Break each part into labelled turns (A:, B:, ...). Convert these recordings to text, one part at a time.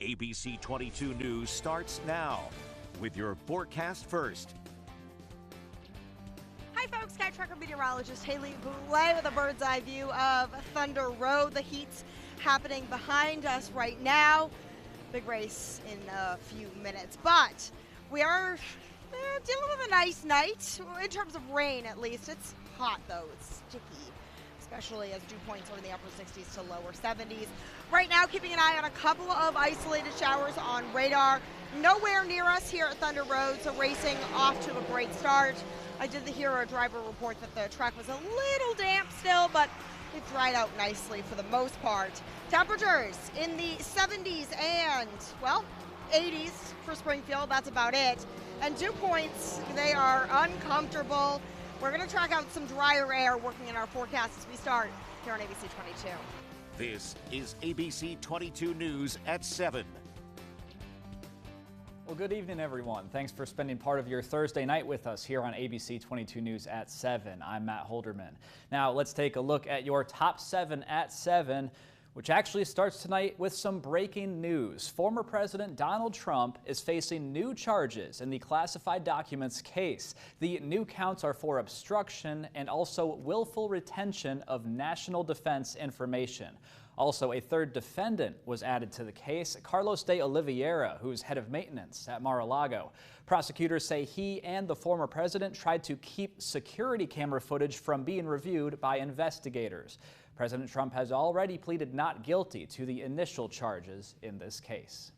A: ABC 22 News starts now with your forecast first.
B: Hi folks, Sky Tracker meteorologist Haley Boulay with a bird's eye view of Thunder Road. The heat's happening behind us right now. Big race in a few minutes, but we are dealing with a nice night in terms of rain. At least it's hot though, it's sticky, especially as dew points are in the upper 60s to lower 70s. Right now, keeping an eye on a couple of isolated showers on radar. Nowhere near us here at Thunder Road, so racing off to a great start. I did hear a driver report that the track was a little damp still, but it dried out nicely for the most part. Temperatures in the 70s and, well, 80s for Springfield, that's about it. And dew points, they are uncomfortable. We're going to track out some drier air working in our forecast as we start here on ABC 22.
A: This is ABC 22 News at 7.
C: Well, good evening, everyone. Thanks for spending part of your Thursday night with us here on ABC 22 News at 7. I'm Matt Holderman. Now, let's take a look at your top 7 at 7, which actually starts tonight with some breaking news. Former President Donald Trump is facing new charges in the classified documents case. The new counts are for obstruction and also willful retention of national defense information. Also, a third defendant was added to the case, Carlos de Oliveira, who's head of maintenance at Mar-a-Lago. Prosecutors say he and the former president tried to keep security camera footage from being reviewed by investigators. President Trump has already pleaded not guilty to the initial charges in this case.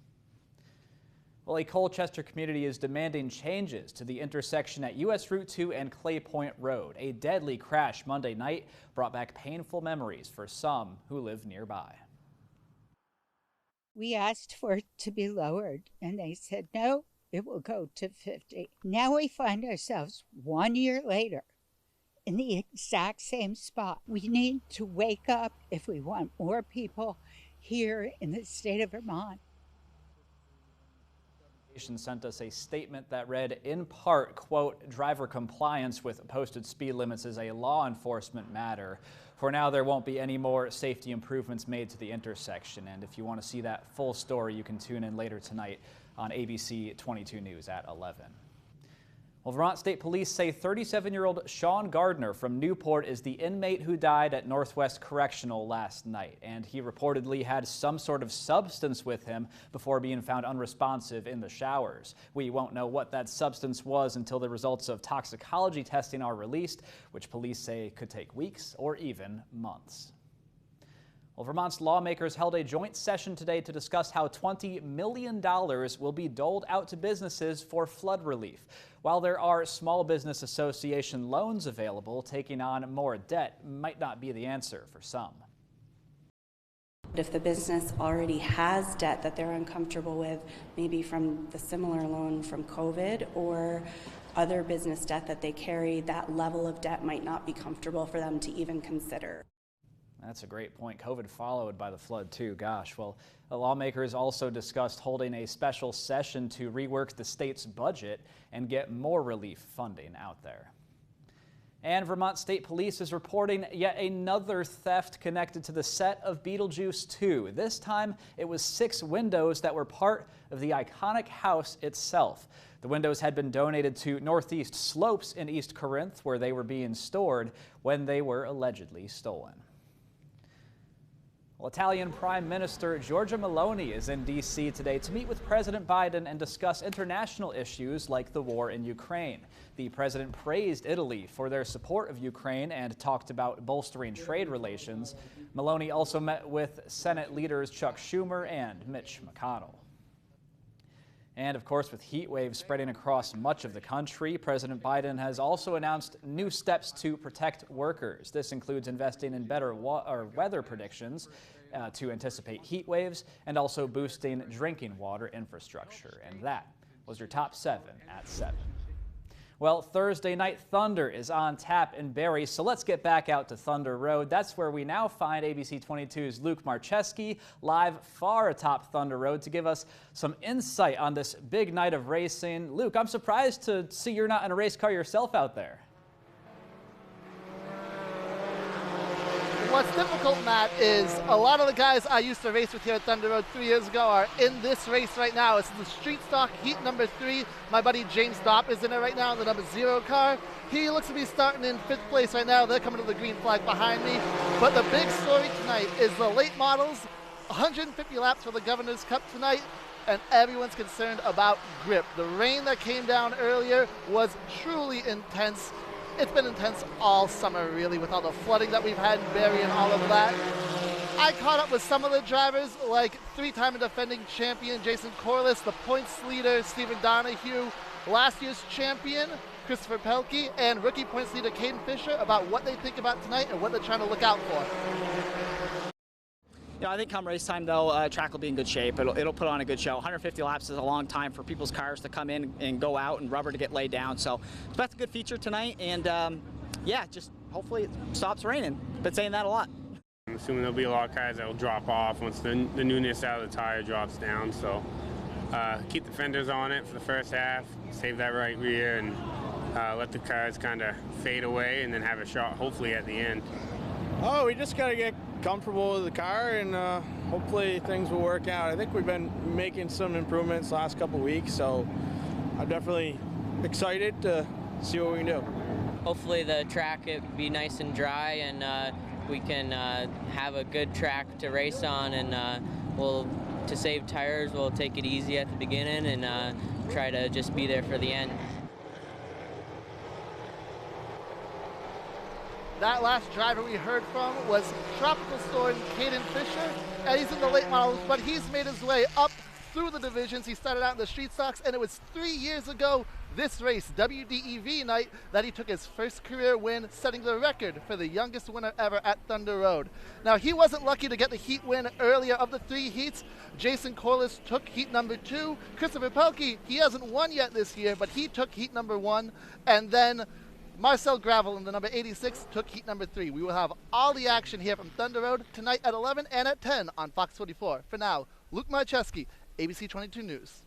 C: Well, a Colchester community is demanding changes to the intersection at U.S. Route 2 and Clay Point Road. A deadly crash Monday night brought back painful memories for some who live nearby.
D: We asked for it to be lowered, and they said, no, it will go to 50. Now we find ourselves 1 year later in the exact same spot. We need to wake up if we want more people here in the state of Vermont.
C: Sent us a statement that read, in part, quote, driver compliance with posted speed limits is a law enforcement matter. For now, there won't be any more safety improvements made to the intersection. And if you want to see that full story, you can tune in later tonight on ABC 22 News at 11. Well, Vermont State Police say 37-year-old Sean Gardner from Newport is the inmate who died at Northwest Correctional last night, and he reportedly had some sort of substance with him before being found unresponsive in the showers. We won't know what that substance was until the results of toxicology testing are released, which police say could take weeks or even months. Well, Vermont's lawmakers held a joint session today to discuss how $20 million will be doled out to businesses for flood relief. While there are small business association loans available, taking on more debt might not be the answer for some.
E: If the business already has debt that they're uncomfortable with, maybe from the similar loan from COVID or other business debt that they carry, that level of debt might not be comfortable for them to even consider.
C: That's a great point. COVID followed by the flood too. Gosh, well, the lawmakers also discussed holding a special session to rework the state's budget and get more relief funding out there. And Vermont State Police is reporting yet another theft connected to the set of Beetlejuice 2. This time, it was 6 windows that were part of the iconic house itself. The windows had been donated to Northeast Slopes in East Corinth, where they were being stored when they were allegedly stolen. Well, Italian Prime Minister Giorgia Meloni is in D.C. today to meet with President Biden and discuss international issues like the war in Ukraine. The president praised Italy for their support of Ukraine and talked about bolstering trade relations. Meloni also met with Senate leaders Chuck Schumer and Mitch McConnell. And of course, with heat waves spreading across much of the country, President Biden has also announced new steps to protect workers. This includes investing in better weather predictions to anticipate heat waves and also boosting drinking water infrastructure. And that was your top 7 at 7. Well, Thursday night thunder is on tap in Barrie, so let's get back out to Thunder Road. That's where we now find ABC 22's Luke Marcheski live far atop Thunder Road to give us some insight on this big night of racing. Luke, I'm surprised to see you're not in a race car yourself out there.
F: What's difficult, Matt, is a lot of the guys I used to race with here at Thunder Road 3 years ago are in this race right now. It's the street stock heat number 3. My buddy James Dopp is in it right now in the number 0 car. He looks to be starting in 5th place right now. They're coming to the green flag behind me. But the big story tonight is the late models. 150 laps for the Governor's Cup tonight, and everyone's concerned about grip. The rain that came down earlier was truly intense. It's been intense all summer, really, with all the flooding that we've had in Barrie and all of that. I caught up with some of the drivers, like 3-time defending champion Jason Corliss, the points leader Stephen Donahue, last year's champion Christopher Pelkey, and rookie points leader Caden Fisher about what they think about tonight and what they're trying to look out for.
G: You know, I think come race time, though, track will be in good shape. It'll put on a good show. 150 laps is a long time for people's cars to come in and go out and rubber to get laid down. So that's a good feature tonight. And, yeah, just hopefully it stops raining. Been saying that a lot.
H: I'm assuming there'll be a lot of cars that will drop off once the newness out of the tire drops down. So keep the fenders on it for the first half, save that right rear, and let the cars kind of fade away and then have a shot, hopefully, at the end.
I: Oh, we just got to get comfortable with the car, and hopefully things will work out. I think we've been making some improvements the last couple of weeks, so I'm definitely excited to see what we can do.
J: Hopefully the track it be nice and dry, and we can have a good track to race on, and to save tires, we'll take it easy at the beginning and try to just be there for the end.
F: That last driver we heard from was Tropical Storm Caden Fisher, and he's in the late models, but he's made his way up through the divisions. He started out in the street stocks, and it was 3 years ago this race, WDEV night, that he took his first career win, setting the record for the youngest winner ever at Thunder Road. Now, he wasn't lucky to get the heat win earlier of the 3 heats. Jason Corliss took heat number 2. Christopher Pelkey, he hasn't won yet this year, but he took heat number 1. And then Marcel Gravel in the number 86 took heat number 3. We will have all the action here from Thunder Road tonight at 11 and at 10 on Fox 44. For now, Luke Marcheski, ABC22 News.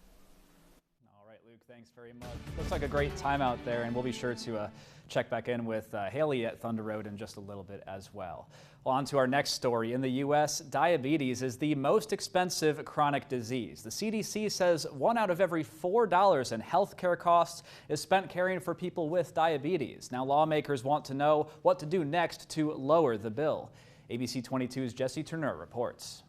C: All right, Luke, thanks very much. Looks like a great time out there, and we'll be sure to check back in with Haley at Thunder Road in just a little bit as well. Well, on to our next story. In the U.S., diabetes is the most expensive chronic disease. The CDC says $1 out of every $4 in healthcare costs is spent caring for people with diabetes. Now, lawmakers want to know what to do next to lower the bill. ABC22's Jesse Turner reports.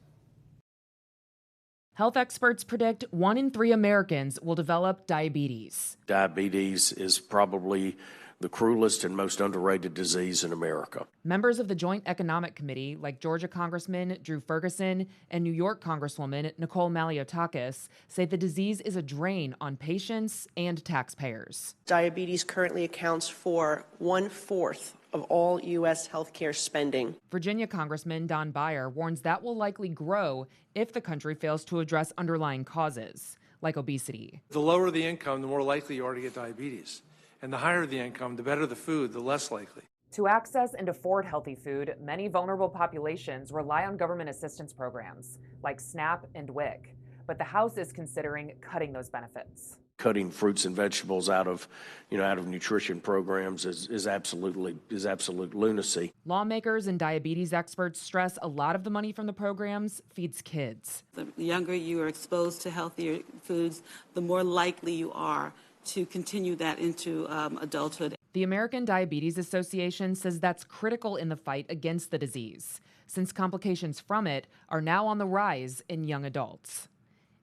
K: Health experts predict 1 in 3 Americans will develop diabetes.
L: Diabetes is probably the cruelest and most underrated disease in America.
K: Members of the Joint Economic Committee, like Georgia Congressman Drew Ferguson and New York Congresswoman Nicole Maliotakis, say the disease is a drain on patients and taxpayers.
M: Diabetes currently accounts for 1/4 of all U.S. healthcare spending.
K: Virginia Congressman Don Beyer warns that will likely grow if the country fails to address underlying causes, like obesity.
N: The lower the income, the more likely you are to get diabetes. And the higher the income, the better the food, the less likely.
K: To access and afford healthy food, many vulnerable populations rely on government assistance programs like SNAP and WIC. But the House is considering cutting those benefits.
L: Cutting fruits and vegetables out of nutrition programs is absolute lunacy.
K: Lawmakers and diabetes experts stress a lot of the money from the programs feeds kids.
O: The younger you are exposed to healthier foods, the more likely you are to continue that into adulthood.
K: The American Diabetes Association says that's critical in the fight against the disease, since complications from it are now on the rise in young adults.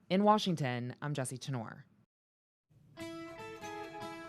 K: In Washington, I'm Jesse Tenor.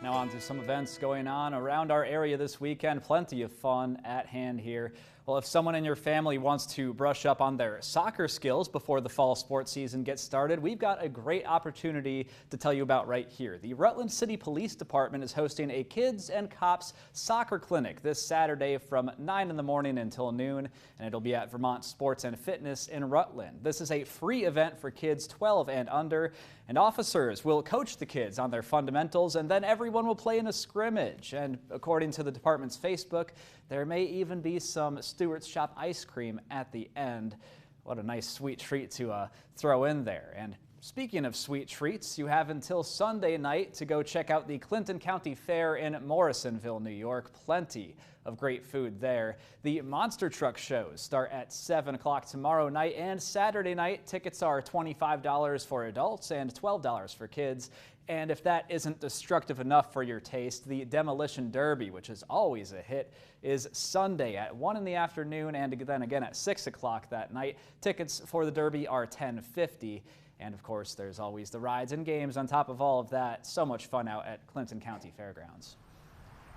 C: Now on to some events going on around our area this weekend. Plenty of fun at hand here. Well, if someone in your family wants to brush up on their soccer skills before the fall sports season gets started, we've got a great opportunity to tell you about right here. The Rutland City Police Department is hosting a Kids and Cops soccer clinic this Saturday from 9 in the morning until noon, and it'll be at Vermont Sports and Fitness in Rutland. This is a free event for kids 12 and under, and officers will coach the kids on their fundamentals, and then everyone will play in a scrimmage. And according to the department's Facebook, there may even be some Stewart's Shop ice cream at the end. What a nice sweet treat to throw in there. And speaking of sweet treats, you have until Sunday night to go check out the Clinton County Fair in Morrisonville, New York. Plenty of great food there. The monster truck shows start at 7 o'clock tomorrow night and Saturday night. Tickets are $25 for adults and $12 for kids. And if that isn't destructive enough for your taste, the Demolition Derby, which is always a hit, is Sunday at 1 in the afternoon and then again at 6 o'clock that night. Tickets for the Derby are $10.50. And of course, there's always the rides and games on top of all of that. So much fun out at Clinton County Fairgrounds.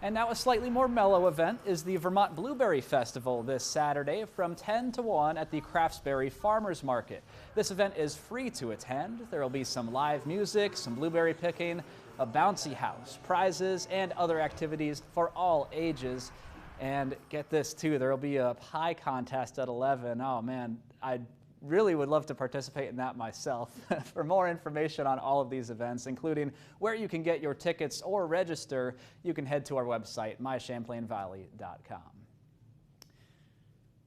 C: And now a slightly more mellow event is the Vermont Blueberry Festival this Saturday from 10 to 1 at the Craftsberry Farmers Market. This event is free to attend. There will be some live music, some blueberry picking, a bouncy house, prizes, and other activities for all ages. And get this too, there will be a pie contest at 11. Oh man, I really would love to participate in that myself. For more information on all of these events, including where you can get your tickets or register, you can head to our website, mychamplainvalley.com.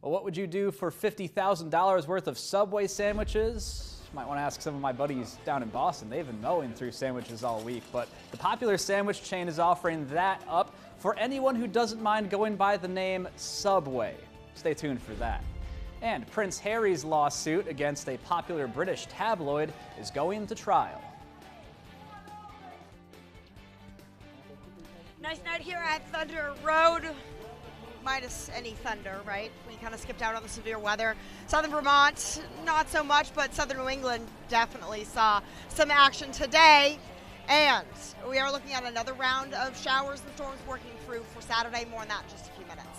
C: Well, what would you do for $50,000 worth of Subway sandwiches? You might want to ask some of my buddies down in Boston. They've been mowing through sandwiches all week, but the popular sandwich chain is offering that up for anyone who doesn't mind going by the name Subway. Stay tuned for that. And Prince Harry's lawsuit against a popular British tabloid is going to trial.
B: Nice night here at Thunder Road, minus any thunder, right? We kind of skipped out on the severe weather. Southern Vermont, not so much, but Southern New England definitely saw some action today. And we are looking at another round of showers and storms working through for Saturday. More on that in just a few minutes.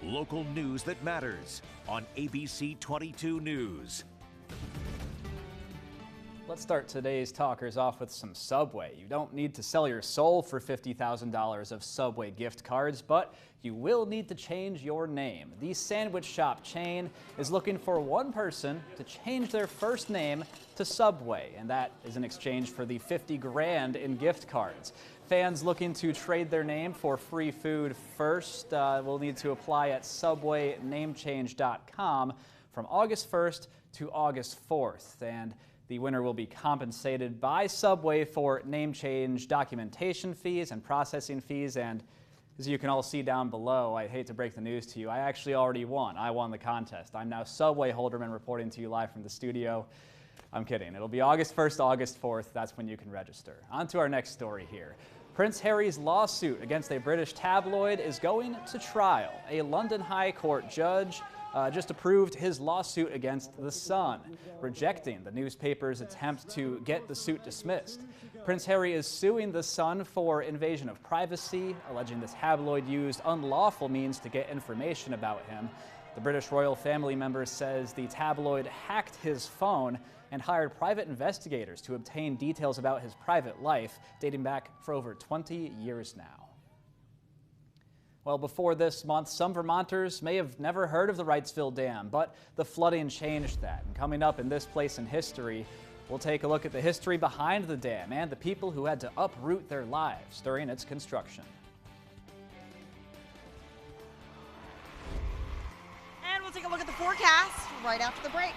A: Local news that matters on ABC22 News.
C: Let's start today's talkers off with some Subway. You don't need to sell your soul for $50,000 of Subway gift cards, but you will need to change your name. The sandwich shop chain is looking for one person to change their first name to Subway, and that is in exchange for the $50 grand in gift cards. Fans looking to trade their name for free food first will need to apply at subwaynamechange.com from August 1st to August 4th. And the winner will be compensated by Subway for name change documentation fees and processing fees. And as you can all see down below, I hate to break the news to you, I actually already won. I won the contest. I'm now Subway Holderman reporting to you live from the studio. I'm kidding. It'll be August 1st, August 4th. That's when you can register. On to our next story here. Prince Harry's lawsuit against a British tabloid is going to trial. A London High Court judge just approved his lawsuit against The Sun, rejecting the newspaper's attempt to get the suit dismissed. Prince Harry is suing The Sun for invasion of privacy, alleging the tabloid used unlawful means to get information about him. The British royal family member says the tabloid hacked his phone and hired private investigators to obtain details about his private life, dating back for over 20 years now. Well, before this month, some Vermonters may have never heard of the Wrightsville Dam, but the flooding changed that. And coming up in this place in history, we'll take a look at the history behind the dam and the people who had to uproot their lives during its construction.
B: And we'll take a look at the forecast right after the break.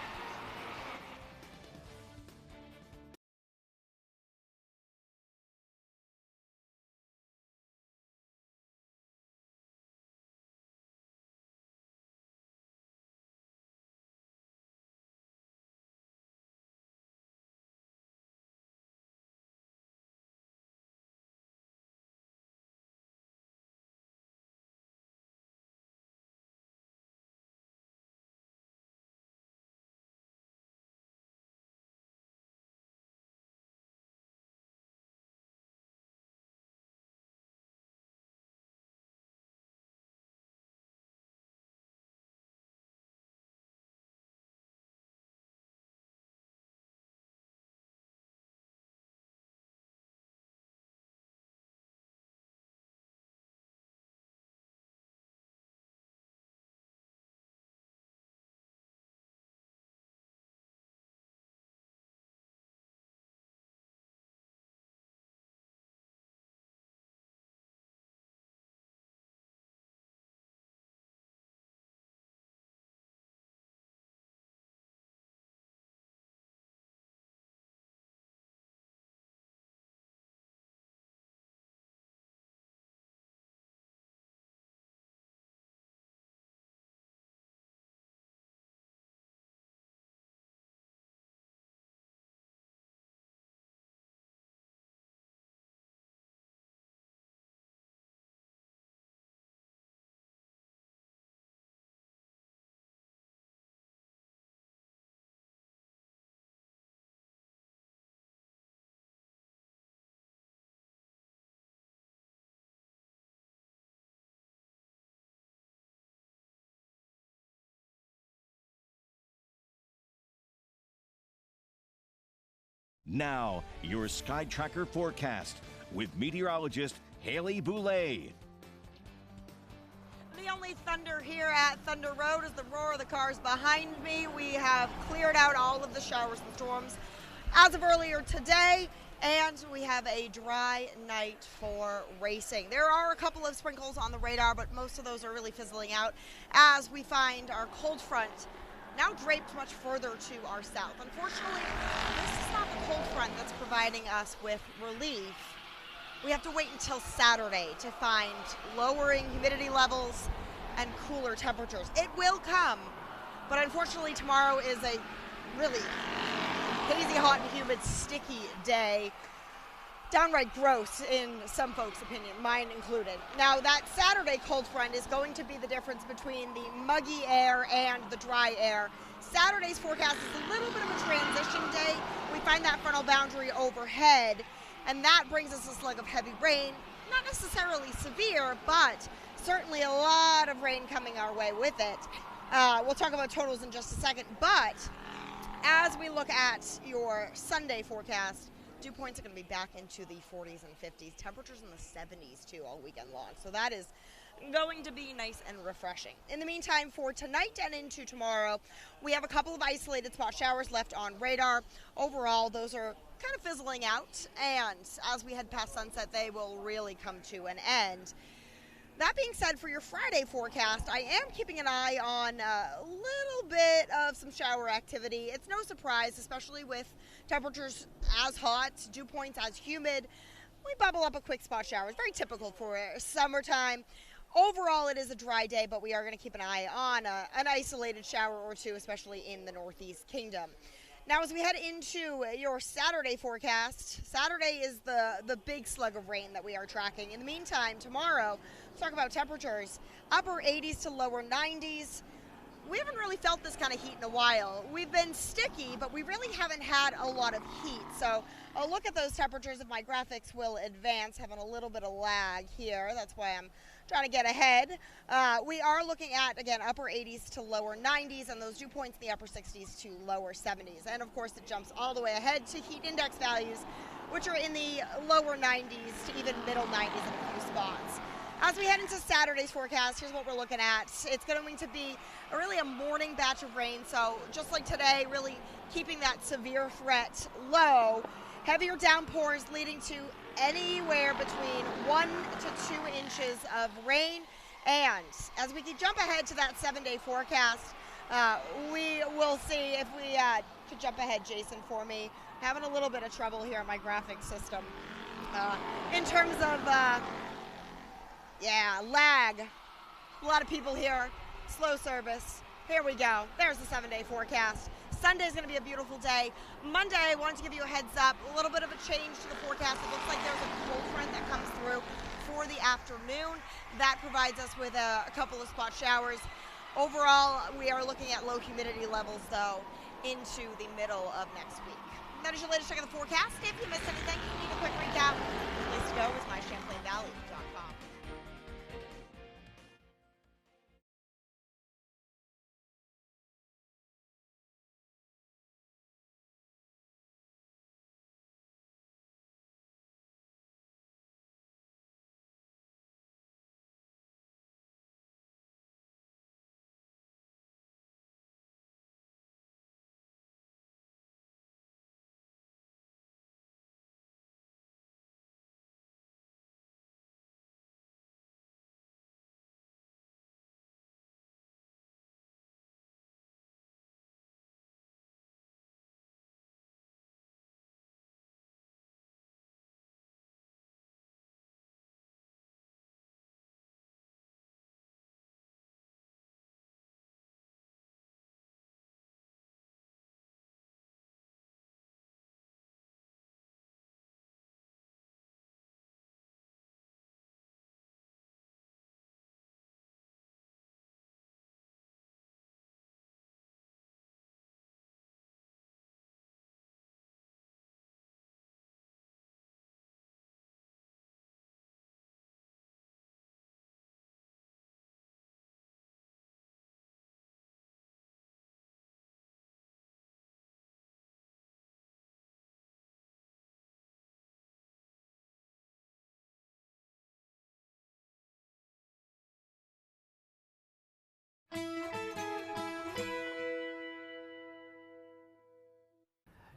A: Now, your Sky Tracker forecast with meteorologist Haley Boulay.
B: The only thunder here at Thunder Road is the roar of the cars behind me. We have cleared out all of the showers and storms as of earlier today, and we have a dry night for racing. There are a couple of sprinkles on the radar, but most of those are really fizzling out as we find our cold front now draped much further to our south. Unfortunately, this is not the cold front that's providing us with relief. We have to wait until Saturday to find lowering humidity levels and cooler temperatures. It will come, but unfortunately tomorrow is a really hazy, hot, and humid, sticky day. Downright gross in some folks' opinion, mine included. Now, that Saturday cold front is going to be the difference between the muggy air and the dry air. Saturday's forecast is a little bit of a transition day. We find that frontal boundary overhead, and that brings us a slug of heavy rain. Not necessarily severe, but certainly a lot of rain coming our way with it. We'll talk about totals in just a second, but as we look at your Sunday forecast, dew points are going to be back into the 40s and 50s. Temperatures in the 70s, too, all weekend long. So that is going to be nice and refreshing. In the meantime, for tonight and into tomorrow, we have a couple of isolated spot showers left on radar. Overall, those are kind of fizzling out, and as we head past sunset, they will really come to an end. That being said, for your Friday forecast, I am keeping an eye on a little bit of some shower activity. It's no surprise, especially with temperatures as hot, dew points as humid. We bubble up a quick spot shower. It's very typical for summertime. Overall, it is a dry day, but we are going to keep an eye on an isolated shower or two, especially in the Northeast Kingdom. Now, as we head into your Saturday forecast, Saturday is the big slug of rain that we are tracking. In the meantime, tomorrow, let's talk about temperatures. Upper 80s to lower 90s. We haven't really felt this kind of heat in a while. We've been sticky, but we really haven't had a lot of heat. So I'll look at those temperatures if my graphics will advance, having a little bit of lag here. That's why I'm trying to get ahead. We are looking at, again, upper 80s to lower 90s, and those dew points in the upper 60s to lower 70s. And of course, it jumps all the way ahead to heat index values, which are in the lower 90s to even middle 90s in a few spots. As we head into Saturday's forecast, here's what we're looking at. It's going to be really a morning batch of rain, so just like today, really keeping that severe threat low. Heavier downpours leading to anywhere between 1 to 2 inches of rain. And as we jump ahead to that 7-day forecast, we will see if we could jump ahead, Jason, for me. Having a little bit of trouble here on my graphics system. In terms of, lag. A lot of people here. Slow service. Here we go. There's the 7-day forecast. Sunday's going to be a beautiful day. Monday, I wanted to give you a heads up. A little bit of a change to the forecast. It looks like there's a cold front that comes through for the afternoon. That provides us with a couple of spot showers. Overall, we are looking at low humidity levels, though, into the middle of next week. That is your latest check of the forecast. If you missed anything, you need a quick recap, the place to go is mychamplainvalley.com.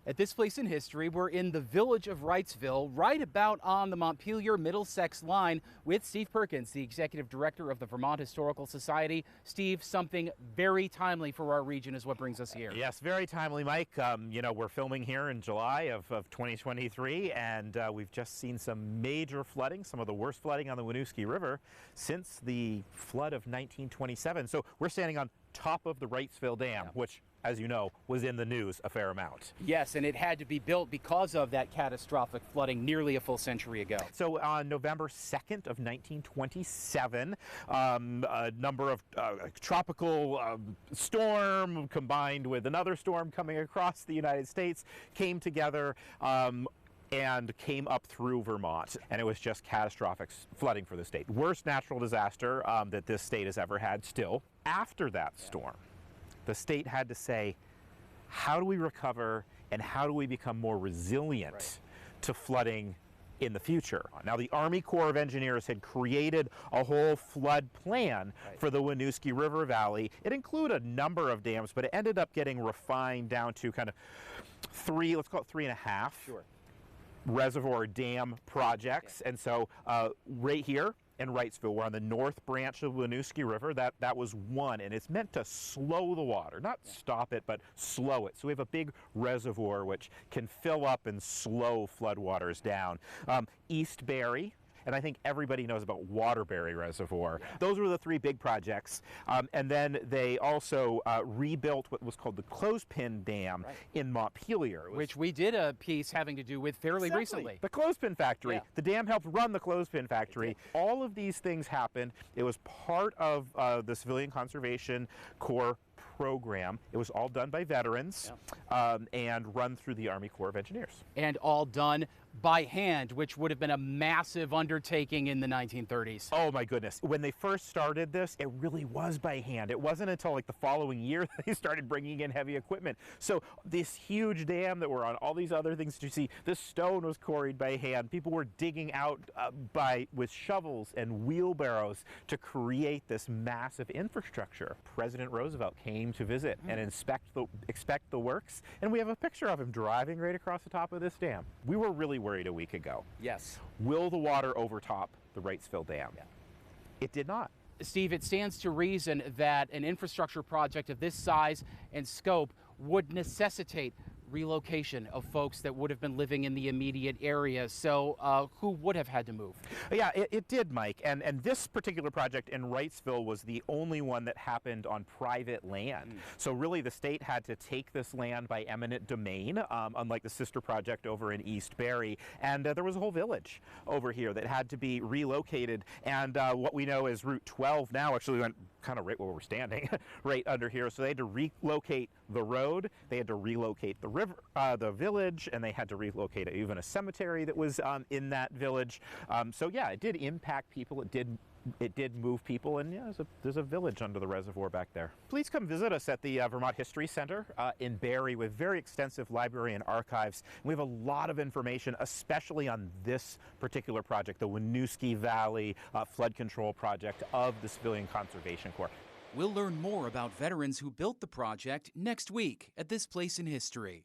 P: At this place in history, we're in the village of Wrightsville, right about on the Montpelier-Middlesex line with Steve Perkins, the executive director of the Vermont Historical Society. Steve, something very timely for our region is what brings us here.
Q: Yes, very timely, Mike. You know, we're filming here in July of 2023, and we've just seen some major flooding, some of the worst flooding on the Winooski River since the flood of 1927. So we're standing on top of the Wrightsville Dam, which, as you know, was in the news a fair amount.
P: Yes, and it had to be built because of that catastrophic flooding nearly a full century ago.
Q: So on November 2nd of 1927, a number of tropical storm combined with another storm coming across the United States came together and came up through Vermont, and it was just catastrophic flooding for the state. Worst natural disaster that this state has ever had still. After that storm, the state had to say, how do we recover and how do we become more resilient to flooding in the future? Now, the Army Corps of Engineers had created a whole flood plan for the Winooski River Valley. It included a number of dams, but it ended up getting refined down to kind of three, let's call it 3.5. Reservoir dam projects. And so right here in Wrightsville, we're on the north branch of the Winooski River. That was one, and it's meant to slow the water, not stop it, but slow it. So we have a big reservoir which can fill up and slow floodwaters down. East Barry, and I think everybody knows about Waterbury Reservoir. Those were the three big projects. And then they also rebuilt what was called the Clothespin Dam in Montpelier.
P: Which we did a piece having to do with fairly recently.
Q: The Clothespin Factory. The dam helped run the Clothespin Factory. All of these things happened. It was part of the Civilian Conservation Corps program. It was all done by veterans and run through the Army Corps of Engineers.
P: And all done by hand, which would have been a massive undertaking in the 1930s.
Q: Oh my goodness. When they first started this, it really was by hand. It wasn't until like the following year that they started bringing in heavy equipment. So this huge dam that we're on, all these other things that you see, this stone was quarried by hand. People were digging out with shovels and wheelbarrows to create this massive infrastructure. President Roosevelt came to visit and inspect the works, and we have a picture of him driving right across the top of this dam. We were really worried a week ago.
P: Yes.
Q: Will the water overtop the Wrightsville Dam? It did not.
P: Steve, it stands to reason that an infrastructure project of this size and scope would necessitate relocation of folks that would have been living in the immediate area. So who would have had to move?
Q: Yeah, it did, Mike. And this particular project in Wrightsville was the only one that happened on private land. So really the state had to take this land by eminent domain, unlike the sister project over in East Barry. And there was a whole village over here that had to be relocated. And what we know is Route 12 now actually went kind of right where we're standing, right under here. So they had to relocate the road, they had to relocate the river, the village, and they had to relocate even a cemetery that was in that village. So yeah, it did impact people. It did move people, and yeah, there's a village under the reservoir back there. Please come visit us at the Vermont History Center in Barrie with very extensive library and archives. We have a lot of information, especially on this particular project, the Winooski Valley Flood Control Project of the Civilian Conservation Corps.
P: We'll learn more about veterans who built the project next week at This Place in History.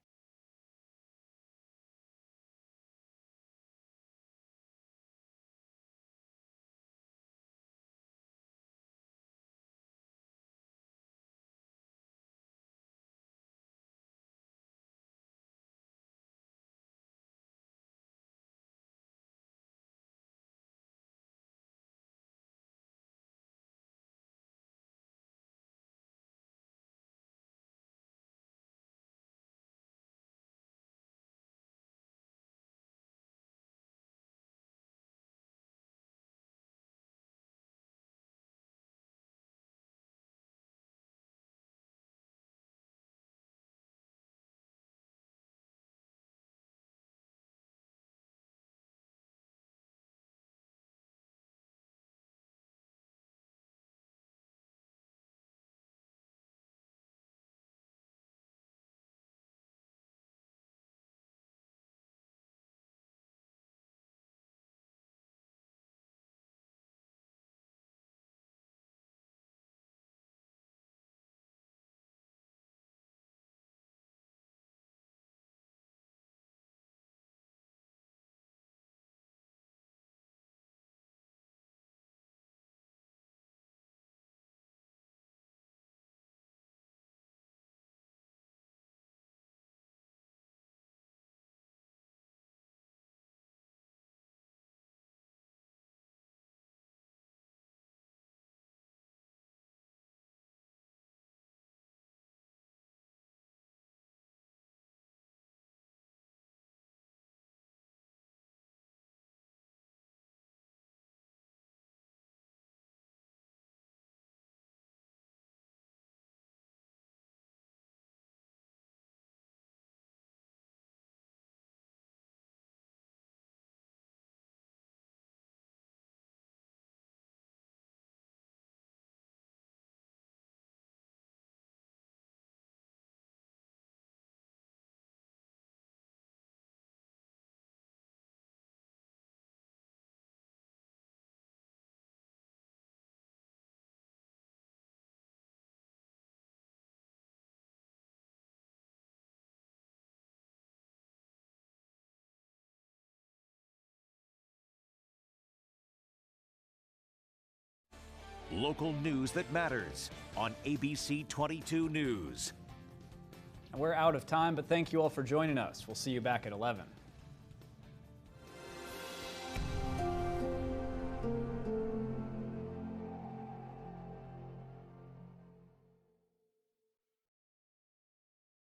A: Local news that matters on ABC 22 News.
C: We're out of time, but thank you all for joining us. We'll see you back at 11.